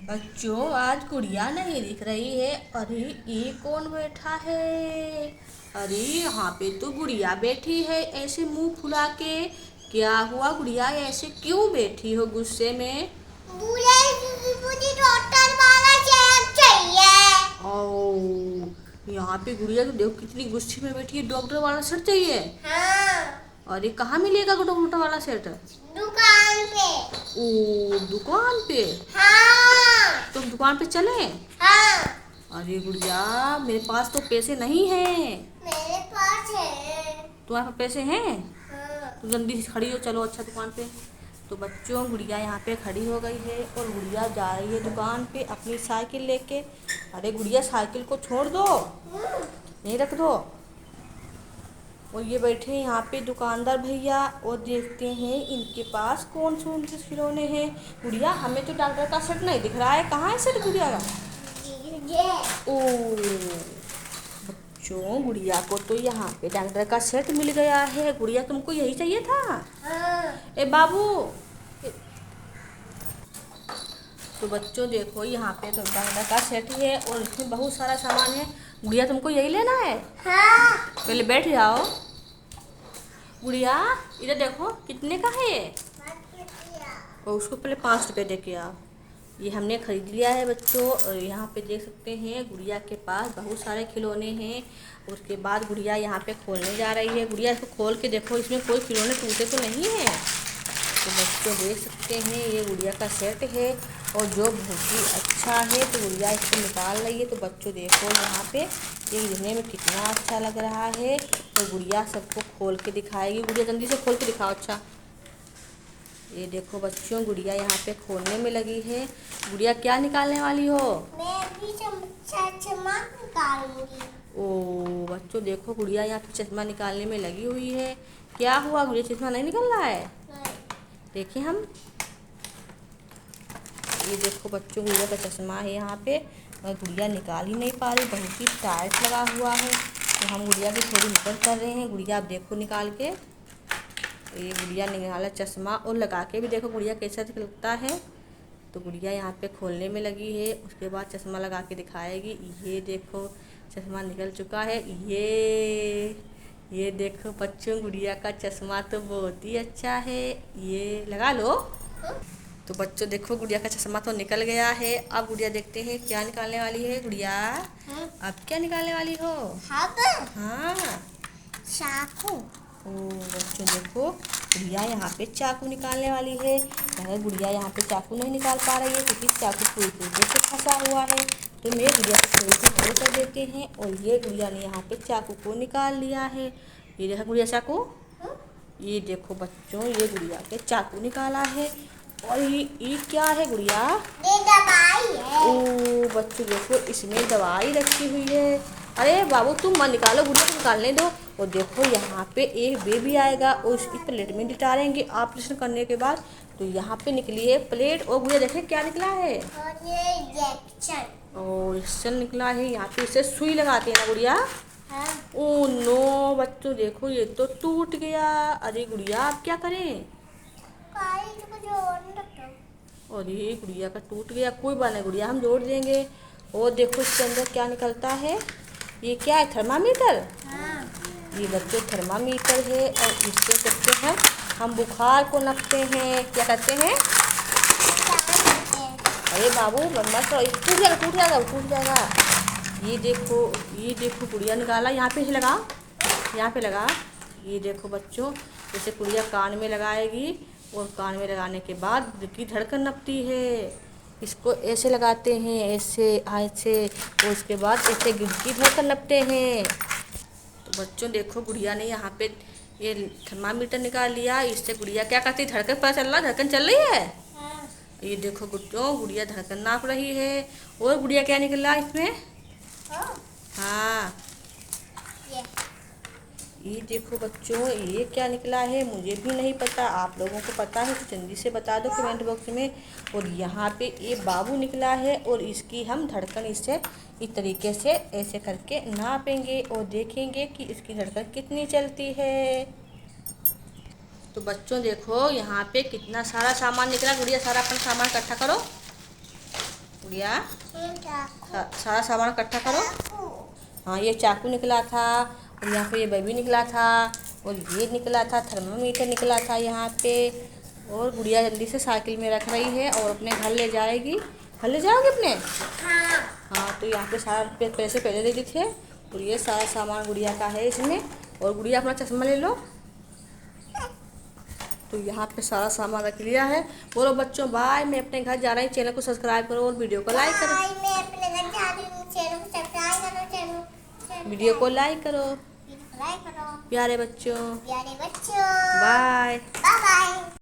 बच्चों, आज गुड़िया नहीं दिख रही है। अरे, ये कौन बैठा है? अरे, यहाँ पे तो गुड़िया बैठी है ऐसे मुंह फुला के। क्या हुआ गुड़िया, ऐसे क्यों बैठी हो गुस्से में? मुझे डॉक्टर वाला चेक चाहिए। ओ, यहाँ पे गुड़िया तो देखो कितनी गुस्से में बैठी है। डॉक्टर वाला सेट चाहिए? हाँ। अरे, कहाँ मिलेगा डॉक्टर वाला सेट? दुकान पे। ओ, दुकान पे? हाँ। तुम दुकान पे चले? हाँ। अरे गुड़िया, मेरे पास तो पैसे नहीं हैं। मेरे पास है। तुम्हारे पास पैसे हैं? हाँ। तो जल्दी से खड़ी हो, चलो अच्छा दुकान पे। तो बच्चों, गुड़िया यहाँ पे खड़ी हो गई है और गुड़िया जा रही है दुकान पे अपनी साइकिल लेके। अरे गुड़िया, साइकिल को छोड़ दो, नहीं रख दो। और ये बैठे हैं यहाँ पे दुकानदार भैया और देखते हैं इनके पास कौन से खिलौने हैं। गुड़िया, हमें तो डॉक्टर का सेट नहीं दिख रहा है। कहाँ है सेट गुड़िया का? ये। ओ बच्चों, गुड़िया को तो यहाँ पे डॉक्टर का सेट मिल गया है। गुड़िया, तुमको यही चाहिए था? हाँ। ए बाबू। तो बच्चों देखो, यहाँ पे तो डॉक्टर का सेट है और इसमें बहुत सारा सामान है। गुड़िया, तुमको यही लेना है? हाँ। पहले बैठ जाओ। गुड़िया, इधर देखो कितने का है ये? और उसको पहले 5 रुपये दे के आओ। ये हमने खरीद लिया है बच्चों। और यहाँ पे देख सकते हैं गुड़िया के पास बहुत सारे खिलौने हैं। उसके बाद गुड़िया यहाँ पे खोलने जा रही है। गुड़िया, इसको खोल के देखो, इसमें कोई खिलौने टूटे तो नहीं है। तो बच्चों देख सकते हैं ये गुड़िया का सेट है और जो बहुत ही अच्छा है। तो गुड़िया इसको निकाल रही है। तो बच्चों देखो यहाँ पे ये दिखने में कितना अच्छा लग रहा है। तो गुड़िया सबको खोल के दिखाएगी। गुड़िया, जल्दी से खोल के दिखाओ। अच्छा, ये देखो बच्चों, गुड़िया यहाँ पे खोलने में लगी है। गुड़िया, क्या निकालने वाली हो? मैं भी चश्मा निकालूंगी। ओ बच्चों देखो, गुड़िया यहाँ पे चश्मा निकालने में लगी हुई है। क्या हुआ गुड़िया, चश्मा नहीं निकल रहा है? देखिए हम, ये देखो बच्चों, गुड़िया का चश्मा है यहाँ पे और गुड़िया निकाल ही नहीं पा रही, बहुत ही टाइट लगा हुआ है। तो हम गुड़िया की थोड़ी मदद कर रहे हैं। गुड़िया, आप देखो निकाल के। ये गुड़िया निकाला चश्मा और लगा के भी देखो गुड़िया कैसा लगता है। तो गुड़िया यहाँ पे खोलने में लगी है, उसके बाद चश्मा लगा के दिखाएगी। ये देखो चश्मा निकल चुका है। ये देखो बच्चों, गुड़िया का चश्मा तो बहुत ही अच्छा है। ये लगा लो। तो बच्चों देखो, गुड़िया का चश्मा तो निकल गया है। अब गुड़िया देखते हैं क्या निकालने वाली है। गुड़िया, अब क्या निकालने वाली हो? हाँ, चाकू। ओ बच्चों देखो, गुड़िया यहाँ पे चाकू निकालने वाली है। मगर गुड़िया यहाँ पे चाकू नहीं निकाल पा रही है क्योंकि चाकू पूरी तरीके से फंसा हुआ है। तो मैं गुड़िया को थोड़ी सी मदद कर देते हैं और ये गुड़िया ने यहाँ पे चाकू को निकाल लिया है। ये देखो गुड़िया चाकू। ये देखो बच्चों, ये गुड़िया के चाकू निकाला है। और ये क्या है गुड़िया? ये दवाई है। ओ बच्चों देखो, इसमें दवाई रखी हुई है। अरे बाबू, तुम मत निकालो, गुड़िया को निकालने दो। और देखो यहाँ पे एक बेबी आएगा और उसकी प्लेट में लिटारेंगे ऑपरेशन करने के बाद। तो यहाँ पे निकली है प्लेट और गुड़िया देखे क्या निकला है? और ये इंजेक्शन। और इंजेक्शन निकला है। यहाँ पे इसे सुई लगाते हैं ना गुड़िया? हाँ। ओ नो बच्चों देखो, ये तो टूट गया। अरे गुड़िया, आप क्या करें? अरे गुड़िया का टूट गया, कोई बात नहीं गुड़िया, हम जोड़ देंगे। और देखो इसके अंदर क्या निकलता है। ये क्या है? थर्मामीटर। हाँ। ये बच्चों थर्मामीटर है और इससे करते हैं हम बुखार को नापते हैं। क्या करते हैं? अरे बाबू मत करो, टूट जाएगा टूट जाएगा टूट जाएगा। ये देखो गुड़िया निकाला। यहाँ पे लगा, यहाँ पे लगा। ये देखो बच्चों, जैसे गुड़िया कान में लगाएगी और कान में लगाने के बाद दिल की धड़कन नपती है। इसको ऐसे लगाते हैं, ऐसे ऐसे, और उसके बाद ऐसे दिल की धड़कन नपते हैं। तो बच्चों देखो, गुड़िया ने यहाँ पे ये थर्मामीटर निकाल लिया। इससे गुड़िया क्या करती है? धड़कन पता चल रहा, धड़कन चल रही है। हाँ। ये देखो बच्चों, गुड़िया धड़कन नाप रही है। और गुड़िया क्या निकल रहा है इसमें? हाँ, ये देखो बच्चों, ये क्या निकला है मुझे भी नहीं पता। आप लोगों को पता है तो जल्दी से बता दो कमेंट बॉक्स में। और यहाँ पे ये बाबू निकला है और इसकी हम धड़कन इससे इस तरीके से ऐसे करके नापेंगे और देखेंगे कि इसकी धड़कन कितनी चलती है। तो बच्चों देखो, यहाँ पे कितना सारा सामान निकला। गुड़िया, सारा अपना सामान इकट्ठा करो। गुड़िया चाकू सारा सामान इकट्ठा करो। चाकू हाँ, ये चाकू निकला था, और यहाँ पे ये बेबी निकला था, और ये निकला था, थर्मामीटर निकला था यहाँ पे। और गुड़िया जल्दी से साइकिल में रख रही है और अपने घर ले जाएगी। घर ले जाओगे अपने? हाँ हाँ, तो यहाँ पे सारा पैसे पहले दे दी थे, और ये सारा सामान गुड़िया का है इसमें। और गुड़िया अपना चश्मा ले लो। तो यहाँ पे सारा सामान रख लिया है। बोलो बच्चों बाय, मैं अपने घर जा रही हूँ। चैनल को सब्सक्राइब करो और वीडियो को लाइक करो। बाय, मैं अपने घर जा रही हूँ। चैनल को सब्सक्राइब करो, चैनल वीडियो को लाइक करो लाइक करो। प्यारे बच्चों। प्यारे बच्चों बाय। Bye bye.